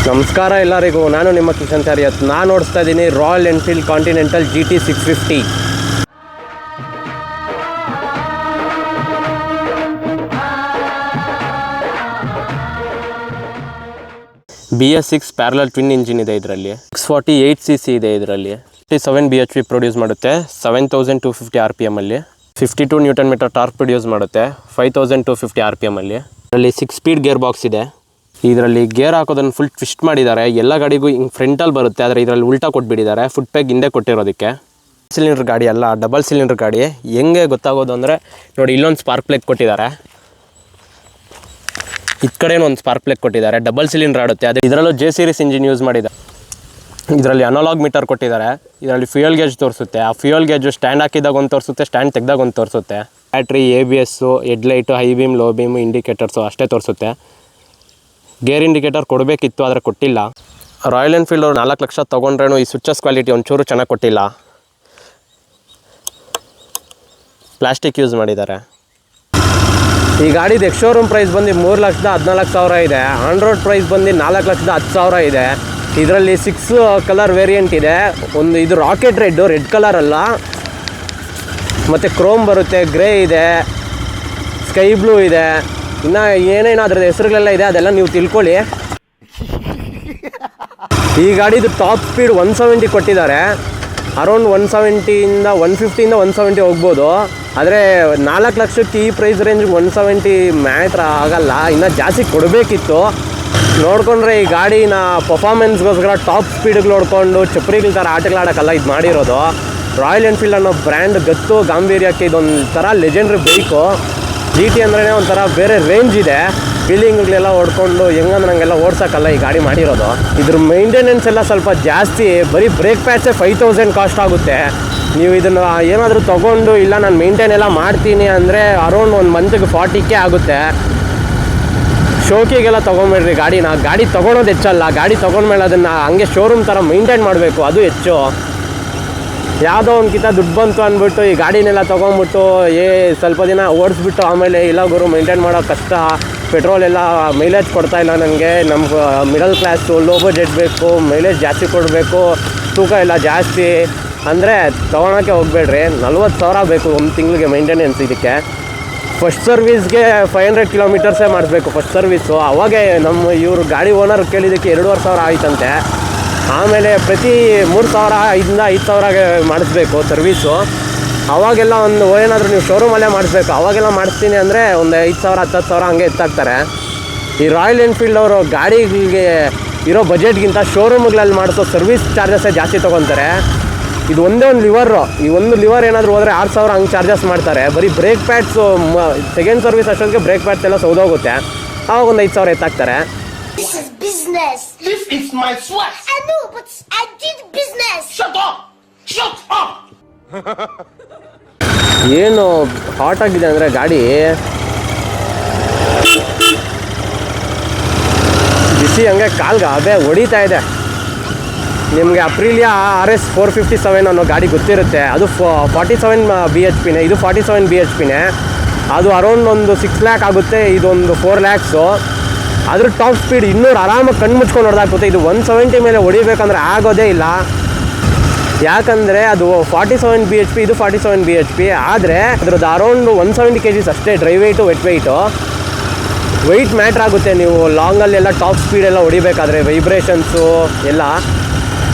ನಮಸ್ಕಾರ ಎಲ್ಲರಿಗೂ. ನಾನು ನಿಮ್ಮ ಕಿಶನ್ ಚಾರಿಯತ್. ನಾನು ಓಡಿಸ್ತಾ ಇದ್ದೀನಿ royal Enfield continental GT 650. BS6 parallel twin engine ಇದೆ ಇದರಲ್ಲಿ. 648cc ಇದೆ ಇದರಲ್ಲಿ. 57 bhp ಪ್ರೊಡ್ಯೂಸ್ ಮಾಡುತ್ತೆ. 7250 RPM ಅಲ್ಲಿ. 52 ನ್ಯೂಟನ್ ಮೀಟರ್ ಟಾರ್ಕ್ ಪ್ರೊಡ್ಯೂಸ್ ಮಾಡುತ್ತೆ. 5250 RPM ಅಲ್ಲಿ. ಇದರಲ್ಲಿ 6 ಸ್ಪೀಡ್ ಗೇರ್ ಬಾಕ್ಸ್ ಇದೆ. ಇದರಲ್ಲಿ ಗೇರ್ ಹಾಕೋದನ್ನು ಫುಲ್ ಟ್ವಿಸ್ಟ್ ಮಾಡಿದ್ದಾರೆ. ಎಲ್ಲ ಗಾಡಿಗೂ ಹಿಂಗೆ ಫ್ರಂಟಲ್ಲಿ ಬರುತ್ತೆ, ಆದರೆ ಇದರಲ್ಲಿ ಉಲ್ಟಾ ಕೊಟ್ಬಿಟ್ಟಿದ್ದಾರೆ. ಫುಟ್ ಪ್ಯಾಗ್ ಹಿಂದೆ ಕೊಟ್ಟಿರೋದಕ್ಕೆ. ಸಿಲಿಂಡರ್ ಗಾಡಿ ಅಲ್ಲ, ಡಬಲ್ ಸಿಲಿಂಡರ್ ಗಾಡಿ. ಹೆಂಗೆ ಗೊತ್ತಾಗೋದು ಅಂದರೆ ನೋಡಿ, ಇಲ್ಲೊಂದು ಸ್ಪಾರ್ಕ್ ಪ್ಲಗ್ ಕೊಟ್ಟಿದ್ದಾರೆ, ಈ ಕಡೆನೂ ಒಂದು ಸ್ಪಾರ್ಕ್ ಪ್ಲಗ್ ಕೊಟ್ಟಿದ್ದಾರೆ. ಡಬಲ್ ಸಿಲಿಂಡರ್ ಆಡುತ್ತೆ. ಅದೇ ಇದರಲ್ಲೂ J ಸೀರೀಸ್ ಇಂಜಿನ್ ಯೂಸ್ ಮಾಡಿದ್ದಾರೆ. ಇದರಲ್ಲಿ ಅನಲಾಗ್ ಮೀಟರ್ ಕೊಟ್ಟಿದ್ದಾರೆ. ಇದರಲ್ಲಿ ಫ್ಯೂಯಲ್ ಗೇಜ್ ತೋರಿಸುತ್ತೆ. ಆ ಫ್ಯೂಯಲ್ ಗೇಜು ಸ್ಟ್ಯಾಂಡ್ ಹಾಕಿದಾಗ ಒಂದು ತೋರಿಸುತ್ತೆ, ಸ್ಟ್ಯಾಂಡ್ ತೆಗೆದಾಗ ಒಂದು ತೋರಿಸುತ್ತೆ. Battery, ABS, headlight, high beam, low beam, indicators ಅಷ್ಟೇ ತೋರಿಸುತ್ತೆ. ಗೇರ್ ಇಂಡಿಕೇಟರ್ ಕೊಡಬೇಕಿತ್ತು, ಆದರೆ ಕೊಟ್ಟಿಲ್ಲ. ರಾಯಲ್ ಎನ್ಫೀಲ್ಡ್ ಅವರು 4 ಲಕ್ಷ ತೊಗೊಂಡ್ರೇನು ಈ ಸ್ವಿಚಸ್ ಕ್ವಾಲಿಟಿ ಒಂಚೂರು ಚೆನ್ನಾಗಿ ಕೊಟ್ಟಿಲ್ಲ. ಪ್ಲಾಸ್ಟಿಕ್ ಯೂಸ್ ಮಾಡಿದ್ದಾರೆ. ಈ ಗಾಡಿದು ಶೋರೂಮ್ ಪ್ರೈಸ್ ಬಂದು 3,14,000 ಇದೆ. ಆನ್ ರೋಡ್ ಪ್ರೈಸ್ ಬಂದು 4,10,000 ಇದೆ. ಇದರಲ್ಲಿ 6 ಕಲರ್ ವೇರಿಯಂಟ್ ಇದೆ. ಒಂದು ಇದು ರಾಕೆಟ್ ರೆಡ್ ಕಲರ್ ಅಲ್ಲ, ಮತ್ತು ಕ್ರೋಮ್ ಬರುತ್ತೆ, ಗ್ರೇ ಇದೆ, ಸ್ಕೈ ಬ್ಲೂ ಇದೆ, ಇನ್ನು ಏನೇನಾದ್ರೂ ಹೆಸರುಗಳೆಲ್ಲ ಇದೆ, ಅದೆಲ್ಲ ನೀವು ತಿಳ್ಕೊಳ್ಳಿ. ಈ ಗಾಡಿದು ಟಾಪ್ ಸ್ಪೀಡ್ 170 ಕೊಟ್ಟಿದ್ದಾರೆ. ಅರೌಂಡ್ 170ಇಂದ 150ಇಂದ 170 ಹೋಗ್ಬೋದು. ಆದರೆ 4 ಲಕ್ಷಕ್ಕೆ ಈ ಪ್ರೈಸ್ ರೇಂಜ್ಗೆ 170 ಮ್ಯಾಟ್ರ್ ಆಗಲ್ಲ, ಇನ್ನೂ ಜಾಸ್ತಿ ಕೊಡಬೇಕಿತ್ತು. ನೋಡಿಕೊಂಡ್ರೆ ಈ ಗಾಡಿನ ಪರ್ಫಾರ್ಮೆನ್ಸ್ಗೋಸ್ಕರ ಟಾಪ್ ಸ್ಪೀಡ್ಗೆ ನೋಡಿಕೊಂಡು ಚಪ್ರಿಗಳ ಥರ ಆಟಗಳಾಡೋಕ್ಕಲ್ಲ ಇದು ಮಾಡಿರೋದು. ರಾಯಲ್ ಎನ್ಫೀಲ್ಡ್ ಅನ್ನೋ ಬ್ರ್ಯಾಂಡ್ ಗತ್ತು ಗಾಂಭೀರ್ಯಕ್ಕೆ ಇದೊಂದು ಥರ ಲೆಜೆಂಡ್ರಿ ಬೈಕು. GT ಅಂದ್ರೇ ಒಂಥರ ಬೇರೆ ರೇಂಜ್ ಇದೆ. ಫೀಲಿಂಗ್ಗಳೆಲ್ಲ ಓಡ್ಕೊಂಡು ಹೆಂಗಂದ್ರೆ ನನಗೆಲ್ಲ ಓಡ್ಸೋಕ್ಕಲ್ಲ ಈ ಗಾಡಿ ಮಾಡಿರೋದು. ಇದ್ರ ಮೇಂಟೆನೆನ್ಸ್ ಎಲ್ಲ ಸ್ವಲ್ಪ ಜಾಸ್ತಿ. ಬರೀ ಬ್ರೇಕ್ ಪ್ಯಾಡ್ಸೇ 5,000 ಕಾಸ್ಟ್ ಆಗುತ್ತೆ. ನೀವು ಇದನ್ನು ಏನಾದರೂ ತೊಗೊಂಡು ಇಲ್ಲ ನಾನು ಮೇಂಟೈನ್ ಎಲ್ಲ ಮಾಡ್ತೀನಿ ಅಂದರೆ ಅರೌಂಡ್ ಒಂದು ಮಂತ್ಗೆ 40K ಆಗುತ್ತೆ. ಶೋಕಿಗೆಲ್ಲ ತೊಗೊಂಬೇಡ್ರಿ ಗಾಡಿನ. ಗಾಡಿ ತೊಗೊಳೋದು ಹೆಚ್ಚಲ್ಲ, ಗಾಡಿ ತೊಗೊಂಡ್ಮೇಲೆ ಅದನ್ನು ಹಂಗೆ ಶೋರೂಮ್ ಥರ ಮೇಂಟೈನ್ ಮಾಡಬೇಕು, ಅದು ಹೆಚ್ಚು. ಯಾವುದೋ ಒಂದ್ಕಿಂತ ದುಡ್ಡು ಬಂತು ಅಂದ್ಬಿಟ್ಟು ಈ ಗಾಡಿನೆಲ್ಲ ತೊಗೊಂಬಿಟ್ಟು ಸ್ವಲ್ಪ ದಿನ ಓಡಿಸ್ಬಿಟ್ಟು ಆಮೇಲೆ ಇಲ್ಲ ಗುರು ಮೇಂಟೈನ್ ಮಾಡೋ ಕಷ್ಟ, ಪೆಟ್ರೋಲ್ ಎಲ್ಲ ಮೈಲೇಜ್ ಕೊಡ್ತಾಯಿಲ್ಲ ನನಗೆ, ನಮ್ಗೆ ಮಿಡಲ್ ಕ್ಲಾಸು ಲೋ ಬಜೆಟ್ ಬೇಕು, ಮೈಲೇಜ್ ಜಾಸ್ತಿ ಕೊಡಬೇಕು, ತೂಕ ಎಲ್ಲ ಜಾಸ್ತಿ ಅಂದರೆ ತೊಗೊಳಕ್ಕೆ ಹೋಗಬೇಡ್ರಿ. 40,000 ಬೇಕು ಒಂದು ತಿಂಗಳಿಗೆ ಮೇಂಟೆನೆನ್ಸ್. ಇದಕ್ಕೆ ಫಸ್ಟ್ ಸರ್ವಿಸ್ಗೆ 500 ಕಿಲೋಮೀಟರ್ಸೇ ಮಾಡಿಸ್ಬೇಕು ಫಸ್ಟ್ ಸರ್ವಿಸು. ಅವಾಗೇ ನಮ್ಮ ಇವರು ಗಾಡಿ ಓನರ್ ಕೇಳಿದ್ದಕ್ಕೆ 2,500 ಆಯ್ತಂತೆ. ಆಮೇಲೆ ಪ್ರತಿ 3,000ಇಂದ 5,000ಗೆ ಮಾಡಿಸ್ಬೇಕು ಸರ್ವೀಸು. ಅವಾಗೆಲ್ಲ ಒಂದು ಏನಾದರೂ ನೀವು ಶೋರೂಮಲ್ಲೇ ಮಾಡಿಸ್ಬೇಕು. ಅವಾಗೆಲ್ಲ ಮಾಡಿಸ್ತೀನಿ ಅಂದರೆ ಒಂದು 5,000 10,000 ಹಂಗೆ ಎತ್ತಾಕ್ತಾರೆ. ಈ ರಾಯಲ್ ಎನ್ಫೀಲ್ಡ್ ಅವರು ಗಾಡಿಗೆ ಇರೋ ಬಜೆಟ್ಗಿಂತ ಶೋರೂಮ್ಗಳಲ್ಲಿ ಮಾಡಿಸೋ ಸರ್ವಿಸ್ ಚಾರ್ಜಸ್ಸೇ ಜಾಸ್ತಿ ತೊಗೊತಾರೆ. ಇದು ಒಂದೇ ಒಂದು ಲಿವರು, ಈ ಒಂದು ಲಿವರ್ ಏನಾದರೂ ಹೋದರೆ 6,000 ಹಂಗೆ ಚಾರ್ಜಸ್ ಮಾಡ್ತಾರೆ. ಬರೀ ಬ್ರೇಕ್ ಪ್ಯಾಡ್ಸು ಸೆಕೆಂಡ್ ಸರ್ವಿಸ್ ಅಷ್ಟೊತ್ತಿಗೆ ಬ್ರೇಕ್ ಪ್ಯಾಡ್ಸ್ ಎಲ್ಲ ಸೌದೋಗುತ್ತೆ. ಆವಾಗ ಒಂದು 5,000 ಎತ್ತಾಕ್ತಾರೆ. This is business. This is my sweat. I know, but I did business. Shut up! Shut up! ಏನು ಹಾಟ್ ಆಗಿದೆ ಅಂದರೆ ಗಾಡಿ ಬಿಸಿ ಹಂಗೆ ಕಾಲ್ಗೆ ಅದೇ ಹೊಡಿತಾ ಇದೆ. ನಿಮಗೆ ಅಪ್ರಿಲಿಯಾ RS 457 ಅನ್ನೋ ಗಾಡಿ ಗೊತ್ತಿರುತ್ತೆ. ಅದು 47 bhpನೇ, ಇದು 47 bhpನೇ. ಅದು ಅರೌಂಡ್ ಒಂದು 6 lakh ಆಗುತ್ತೆ, ಇದೊಂದು 4 lakhs. ಅದ್ರ ಟಾಪ್ ಸ್ಪೀಡ್ 200 ಆರಾಮಾಗಿ ಕಣ್ಣು ಮುಚ್ಕೊಂಡು ಹೊಡೆದಾಕ್ಬೋದು. ಇದು 170 ಮೇಲೆ ಹೊಡಿಬೇಕಂದ್ರೆ ಆಗೋದೇ ಇಲ್ಲ. ಯಾಕಂದರೆ ಅದು 47 bhp, ಇದು 47 bhp. ಆದರೆ ಅದ್ರದ್ದು ಅರೌಂಡ್ 170 kgs ಅಷ್ಟೇ ಡ್ರೈ ವೆಯ್ಟು, ವೆಯ್ಟ್ ಮ್ಯಾಟ್ರ್ ಆಗುತ್ತೆ. ನೀವು ಲಾಂಗಲ್ಲೆಲ್ಲ ಟಾಪ್ ಸ್ಪೀಡೆಲ್ಲ ಹೊಡಿಬೇಕಾದ್ರೆ ವೈಬ್ರೇಷನ್ಸು ಎಲ್ಲ.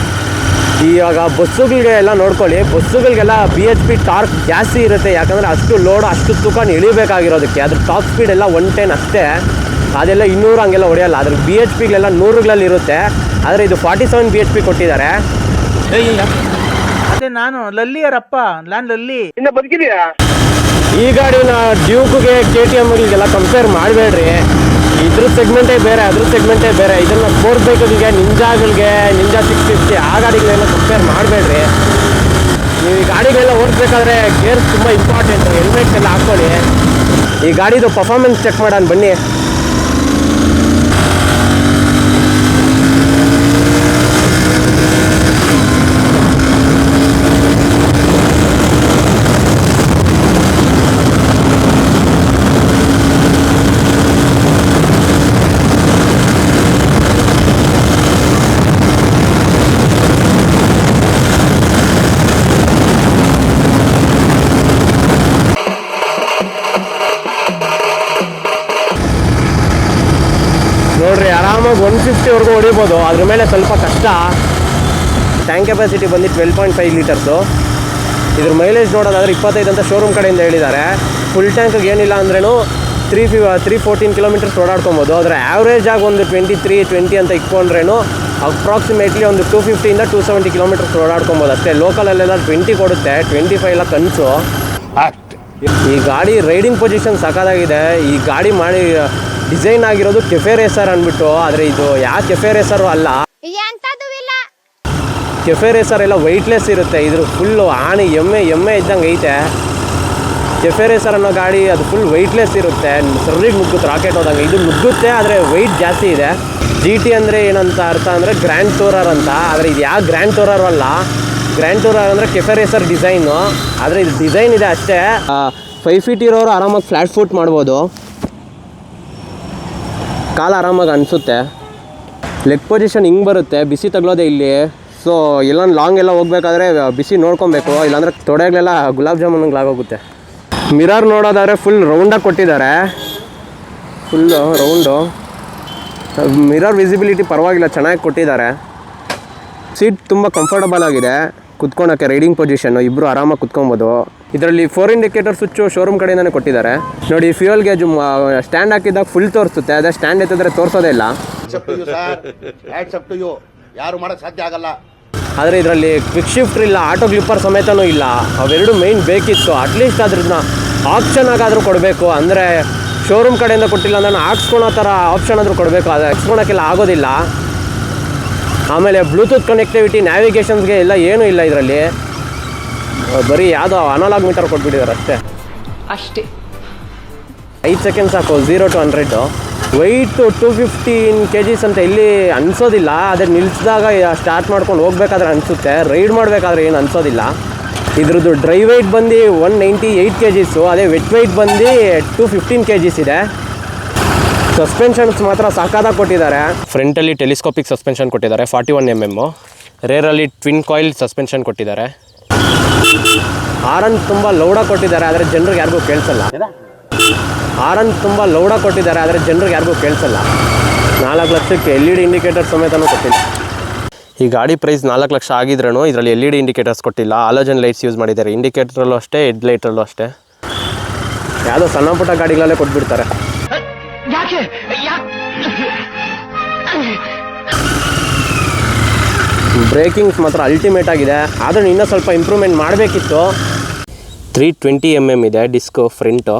ಇವಾಗ ಬಸ್ಸುಗಳಿಗೆ ಎಲ್ಲ ನೋಡ್ಕೊಳ್ಳಿ, ಬಸ್ಸುಗಳಿಗೆಲ್ಲ BHP ಟಾರ್ಕ್ ಜಾಸ್ತಿ ಇರುತ್ತೆ. ಯಾಕಂದರೆ ಅಷ್ಟು ಲೋಡು ಅಷ್ಟು ತೂಕ ಇಳಿಬೇಕಾಗಿರೋದಕ್ಕೆ. ಅದ್ರ ಟಾಪ್ ಸ್ಪೀಡ್ ಎಲ್ಲ 110 ಅಷ್ಟೇ, ಅದೆಲ್ಲ 200 ಹಂಗೆಲ್ಲ ಹೊಡೆಯಲ್ಲ. ಅದ್ರ BHPಗಳೆಲ್ಲ 100ಗಳಲ್ಲಿ ಇರುತ್ತೆ. ಆದರೆ ಇದು 47 bhp ಕೊಟ್ಟಿದ್ದಾರೆ. ಅದೇ ನಾನು ಲಲ್ಲಿಯರಪ್ಪ, ನಾನು ಲಲ್ಲಿ. ಇನ್ನ ಬದುಕಿದೀಯಾ? ಈ ಗಾಡಿನ ಡ್ಯೂಕ್ಗೆ KTMಗಳಿಗೆಲ್ಲ ಕಂಪೇರ್ ಮಾಡಬೇಡ್ರಿ. ಇದ್ರ ಸೆಗ್ಮೆಂಟೇ ಬೇರೆ, ಅದ್ರ ಸೆಗ್ಮೆಂಟೇ ಬೇರೆ. ಇದನ್ನು ಸ್ಪೋರ್ಟ್ಸ್ ಬೈಕ್ಗಳಿಗೆ, ನಿಂಜಾ 650 ಆ ಗಾಡಿಗಳೆಲ್ಲ ಕಂಪೇರ್ ಮಾಡಬೇಡ್ರಿ. ನೀವು ಈ ಗಾಡಿಗಳೆಲ್ಲ ಓಡಿಸ್ಬೇಕಾದ್ರೆ ಗೇರ್ಸ್ ತುಂಬ ಇಂಪಾರ್ಟೆಂಟು. ಹೆಲ್ಮೆಟ್ಸ್ ಎಲ್ಲ ಹಾಕ್ಕೊಳ್ಳಿ. ಈ ಗಾಡಿದು ಪರ್ಫಾರ್ಮೆನ್ಸ್ ಚೆಕ್ ಮಾಡೋಣ ಬನ್ನಿ. ಆರಾಮಾಗಿ 150ವರೆಗೂ ಹೊಡಿಬೋದು. ಅದ್ರ ಮೇಲೆ ಸ್ವಲ್ಪ ಕಷ್ಟ. ಟ್ಯಾಂಕ್ ಕೆಪಾಸಿಟಿ ಬಂದು 12.5 ಲೀಟರ್ಸು. ಇದ್ರ ಮೈಲೇಜ್ ನೋಡೋದಾದ್ರೆ 25 ಅಂತ ಶೋರೂಮ್ ಕಡೆಯಿಂದ ಹೇಳಿದ್ದಾರೆ. ಫುಲ್ ಟ್ಯಾಂಕ್ಗೆ ಏನಿಲ್ಲ ಅಂದ್ರೂ 314 ಕಿಲೋಮೀಟರ್ಸ್ ಓಡಾಡ್ಕೊಬೋದು. ಅದರ ಆ್ಯಾವ್ರೇಜ್ ಆಗಿ ಒಂದು 23-20 ಅಂತ ಇಟ್ಕೊಂಡ್ರೇನು ಅಪ್ರಾಕ್ಸಿಮೇಟ್ಲಿ ಒಂದು 250ಇಂದ 270 ಕಿಲೋಮೀಟರ್ಸ್ ಓಡಾಡ್ಕೊಬೋದು ಅಷ್ಟೇ. ಲೋಕಲಲ್ಲೆಲ್ಲ 20 ಕೊಡುತ್ತೆ, 25 ಎಲ್ಲ ಕನಸು. ಈ ಗಾಡಿ ರೈಡಿಂಗ್ ಪೊಸಿಷನ್ ಸಾಕಾಗಿದೆ. ಈ ಗಾಡಿ ಮಾಡಿ ಡಿಸೈನ್ ಆಗಿರೋದು ಕೆಫೆ ರೇಸರ್ ಅಂದ್ಬಿಟ್ಟು, ಆದರೆ ಇದು ಯಾವ ಕೆಫೆ ರೇಸರು ಅಲ್ಲ. ಕೆಫೆ ರೇಸರ್ ಎಲ್ಲ ವೈಟ್ಲೆಸ್ ಇರುತ್ತೆ, ಇದ್ರ ಫುಲ್ಲು ಆಣಿ ಎಮ್ಮೆ ಇದ್ದಂಗೆ ಐತೆ. ಕೆಫೆ ರೇಸರ್ ಅನ್ನೋ ಗಾಡಿ ಅದು ಫುಲ್ ವೈಟ್ಲೆಸ್ ಇರುತ್ತೆ, ಸರಿಗೆ ನುಗ್ಗುತ್ತೆ ರಾಕೆಟ್ ಹೋದಂಗೆ. ಇದು ನುಗ್ಗುತ್ತೆ ಆದರೆ ವೆಯ್ಟ್ ಜಾಸ್ತಿ ಇದೆ. GT ಅಂದರೆ ಏನಂತ ಅರ್ಥ ಅಂದರೆ ಗ್ರ್ಯಾಂಡ್ ಟೂರರ್ ಅಂತ. ಆದರೆ ಇದು ಯಾವ ಗ್ರ್ಯಾಂಡ್ ಟೂರರು ಅಲ್ಲ. ಗ್ರ್ಯಾಂಡ್ ಟೂರರ್ ಅಂದರೆ ಕೆಫೆ ರೇಸರ್ ಡಿಸೈನು, ಆದರೆ ಇದು ಡಿಸೈನ್ ಇದೆ ಅಷ್ಟೇ. 5 ಫೀಟ್ ಇರೋರು ಆರಾಮಾಗಿ ಫ್ಲ್ಯಾಟ್ ಫುಟ್ ಮಾಡ್ಬೋದು, ಕಾಲು ಆರಾಮಾಗಿ ಅನಿಸುತ್ತೆ. ಲೆಗ್ ಪೊಸಿಷನ್ ಹಿಂಗೆ ಬರುತ್ತೆ, ಬಿಸಿ ತಗೊಳ್ಳೋದೆ ಇಲ್ಲಿ. ಸೊ ಎಲ್ಲ ಲಾಂಗ್ ಎಲ್ಲ ಹೋಗ್ಬೇಕಾದ್ರೆ ಬಿಸಿ ನೋಡ್ಕೊಬೇಕು, ಇಲ್ಲಾಂದರೆ ತೊಡೆಗಳೆಲ್ಲ ಗುಲಾಬ್ ಜಾಮೂನ್ಗೆ ಆಗೋಗುತ್ತೆ. ಮಿರರ್ ನೋಡೋದಾದ್ರೆ ಫುಲ್ ರೌಂಡಾಗಿ ಕೊಟ್ಟಿದ್ದಾರೆ, ಫುಲ್ಲು ರೌಂಡು. ಮಿರರ್ ವಿಸಿಬಿಲಿಟಿ ಪರವಾಗಿಲ್ಲ, ಚೆನ್ನಾಗಿ ಕೊಟ್ಟಿದ್ದಾರೆ. ಸೀಟ್ ತುಂಬ ಕಂಫರ್ಟಬಲ್ ಆಗಿದೆ ಕುತ್ಕೊಳಕ್ಕೆ, ರೈಡಿಂಗ್ ಪೊಸಿಷನ್ನು ಇಬ್ಬರು ಆರಾಮಾಗಿ ಕುತ್ಕೊಬೋದು. ಇದರಲ್ಲಿ 4 ಇಂಡಿಕೇಟರ್ ಸ್ವಿಚ್ಚು ಶೋರೂಮ್ ಕಡೆಯಿಂದನೇ ಕೊಟ್ಟಿದ್ದಾರೆ. ನೋಡಿ, ಫ್ಯೂಯಲ್ ಗೇಜು ಸ್ಟ್ಯಾಂಡ್ ಹಾಕಿದಾಗ ಫುಲ್ ತೋರಿಸುತ್ತೆ, ಅದೇ ಸ್ಟ್ಯಾಂಡ್ ಎತ್ತಿದ್ರೆ ತೋರಿಸೋದೇ ಇಲ್ಲ. ಯಾರು ಮಾಡೋಕ್ಕೆ ಸಾಧ್ಯ ಆಗಲ್ಲ. ಆದರೆ ಇದರಲ್ಲಿ ಕ್ವಿಕ್ ಶಿಫ್ಟ್ರ್ ಇಲ್ಲ, ಆಟೋ ಕ್ಲಿಪ್ಪರ್ ಸಮೇತನೂ ಇಲ್ಲ. ಅವೆರಡು ಮೇಯ್ನ್ ಬೇಕಿತ್ತು. ಅಟ್ಲೀಸ್ಟ್ ಅದ್ರನ್ನ ಆಪ್ಷನ್ ಆಗಾದರೂ ಕೊಡಬೇಕು. ಅಂದರೆ ಶೋರೂಮ್ ಕಡೆಯಿಂದ ಕೊಟ್ಟಿಲ್ಲ ಅಂದ್ರೆ ಹಾಕ್ಸ್ಕೊಳೋ ಥರ ಆಪ್ಷನ್ ಆದರೂ ಕೊಡಬೇಕು. ಅದು ಹಾಕ್ಸ್ಕೊಳಕ್ಕೆಲ್ಲ ಆಗೋದಿಲ್ಲ. ಆಮೇಲೆ ಬ್ಲೂಟೂತ್ ಕನೆಕ್ಟಿವಿಟಿ, ನ್ಯಾವಿಗೇಷನ್ಸ್ಗೆ ಎಲ್ಲ ಏನೂ ಇಲ್ಲ ಇದರಲ್ಲಿ. ಬರೀ ಯಾವುದೋ ಅನಲಾಗ್ ಮೀಟರ್ ಕೊಟ್ಬಿಟ್ಟಿದ್ದಾರೆ ಅಷ್ಟೇ. 5 ಸೆಕೆಂಡ್ ಸಾಕು 0 to 100. ವೆಯ್ಟು 215 kgs ಅಂತ ಇಲ್ಲಿ ಅನಿಸೋದಿಲ್ಲ. ಅದೇ ನಿಲ್ಲಿಸಿದಾಗ ಸ್ಟಾರ್ಟ್ ಮಾಡ್ಕೊಂಡು ಹೋಗ್ಬೇಕಾದ್ರೆ ಅನಿಸುತ್ತೆ, ರೈಡ್ ಮಾಡಬೇಕಾದ್ರೆ ಏನು ಅನಿಸೋದಿಲ್ಲ. ಇದ್ರದ್ದು ಡ್ರೈ ವೆಯ್ಟ್ ಬಂದು 198 kgs, ಅದೇ ವೆಟ್ ವೆಯ್ಟ್ ಬಂದು 215 kgs ಇದೆ. ಸಸ್ಪೆನ್ಷನ್ಸ್ ಮಾತ್ರ ಸಾಕಾದಾಗ ಕೊಟ್ಟಿದ್ದಾರೆ. ಫ್ರಂಟಲ್ಲಿ ಟೆಲಿಸ್ಕೋಪಿಕ್ ಸಸ್ಪೆನ್ಷನ್ ಕೊಟ್ಟಿದ್ದಾರೆ 41 mm. ರೇರಲ್ಲಿ ಟ್ವಿನ್ ಕಾಯಿಲ್ ಸಸ್ಪೆನ್ಷನ್ ಕೊಟ್ಟಿದ್ದಾರೆ. ಹಾರನ್ ತುಂಬ ಲೌಡಾಗಿ ಕೊಟ್ಟಿದ್ದಾರೆ, ಆದರೆ ಜನರಿಗೆ ಯಾರಿಗೂ ಕೇಳಿಸಲ್ಲ. ಹಾರನ್ ತುಂಬ ಲೌಡಾಗಿ ಕೊಟ್ಟಿದ್ದಾರೆ, ಆದರೆ ಜನರಿಗೆ ಯಾರಿಗೂ ಕೇಳಿಸಲ್ಲ. 4 ಲಕ್ಷಕ್ಕೆ LED ಇಂಡಿಕೇಟರ್ ಸಮೇತನೂ ಕೊಟ್ಟಿಲ್ಲ. ಈ ಗಾಡಿ ಪ್ರೈಸ್ 4 ಲಕ್ಷ ಆಗಿದ್ರೂ ಇದರಲ್ಲಿ LED ಇಂಡಿಕೇಟರ್ಸ್ ಕೊಟ್ಟಿಲ್ಲ. ಹಾಲೋಜನ್ ಲೈಟ್ಸ್ ಯೂಸ್ ಮಾಡಿದ್ದಾರೆ. ಇಂಡಿಕೇಟರಲ್ಲೂ ಅಷ್ಟೇ, ಹೆಡ್ ಲೈಟಲ್ಲೂ ಅಷ್ಟೇ. ಯಾವುದೋ ಸಣ್ಣ ಪುಟ್ಟ ಗಾಡಿಗಳಲ್ಲೇ ಕೊಟ್ಬಿಡ್ತಾರೆ. ಬ್ರೇಕಿಂಗ್ಸ್ ಮಾತ್ರ ಅಲ್ಟಿಮೇಟ್ ಆಗಿದೆ, ಆದರೆ ಇನ್ನೂ ಸ್ವಲ್ಪ ಇಂಪ್ರೂವ್ಮೆಂಟ್ ಮಾಡಬೇಕಿತ್ತು. 320 mm ಇದೆ ಡಿಸ್ಕು ಫ್ರಂಟು.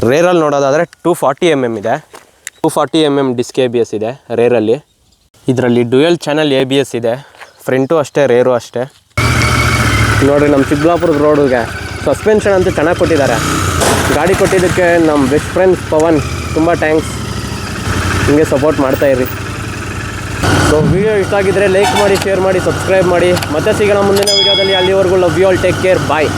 ರೇರಲ್ಲಿ ನೋಡೋದಾದರೆ 240 mm ಇದೆ. 240 mm ಡಿಸ್ಕ್ ABS ಇದೆ ರೇರಲ್ಲಿ. ಇದರಲ್ಲಿ ಡ್ಯುಯಲ್ ಚಾನಲ್ ABS ಇದೆ. ಫ್ರಂಟು ಅಷ್ಟೇ, ರೇರು ಅಷ್ಟೇ. ನೋಡಿರಿ, ನಮ್ಮ ಚಿಕ್ಕಬಳ್ಳಾಪುರದ ರೋಡಿಗೆ ಸಸ್ಪೆನ್ಷನ್ ಅಂತೂ ಚೆನ್ನಾಗಿ ಕೊಟ್ಟಿದ್ದಾರೆ. ಗಾಡಿ ಕೊಟ್ಟಿದ್ದಕ್ಕೆ ನಮ್ಮ ಬೆಸ್ಟ್ ಫ್ರೆಂಡ್ಸ್ ಪವನ್ ತುಂಬ ಥ್ಯಾಂಕ್ಸ್. ಹಿಂಗೆ ಸಪೋರ್ಟ್ ಮಾಡ್ತಾಯಿರಿ. ಸೊ ವಿಡಿಯೋ ಇಷ್ಟ ಆಗಿದ್ದರೆ ಲೈಕ್ ಮಾಡಿ, ಶೇರ್ ಮಾಡಿ, ಸಬ್ಸ್ಕ್ರೈಬ್ ಮಾಡಿ. ಮತ್ತೆ ಸಿಗೋಣ ಮುಂದಿನ ವೀಡಿಯೋದಲ್ಲಿ. ಅಲ್ಲಿವರೆಗೂ love you all, take care, bye.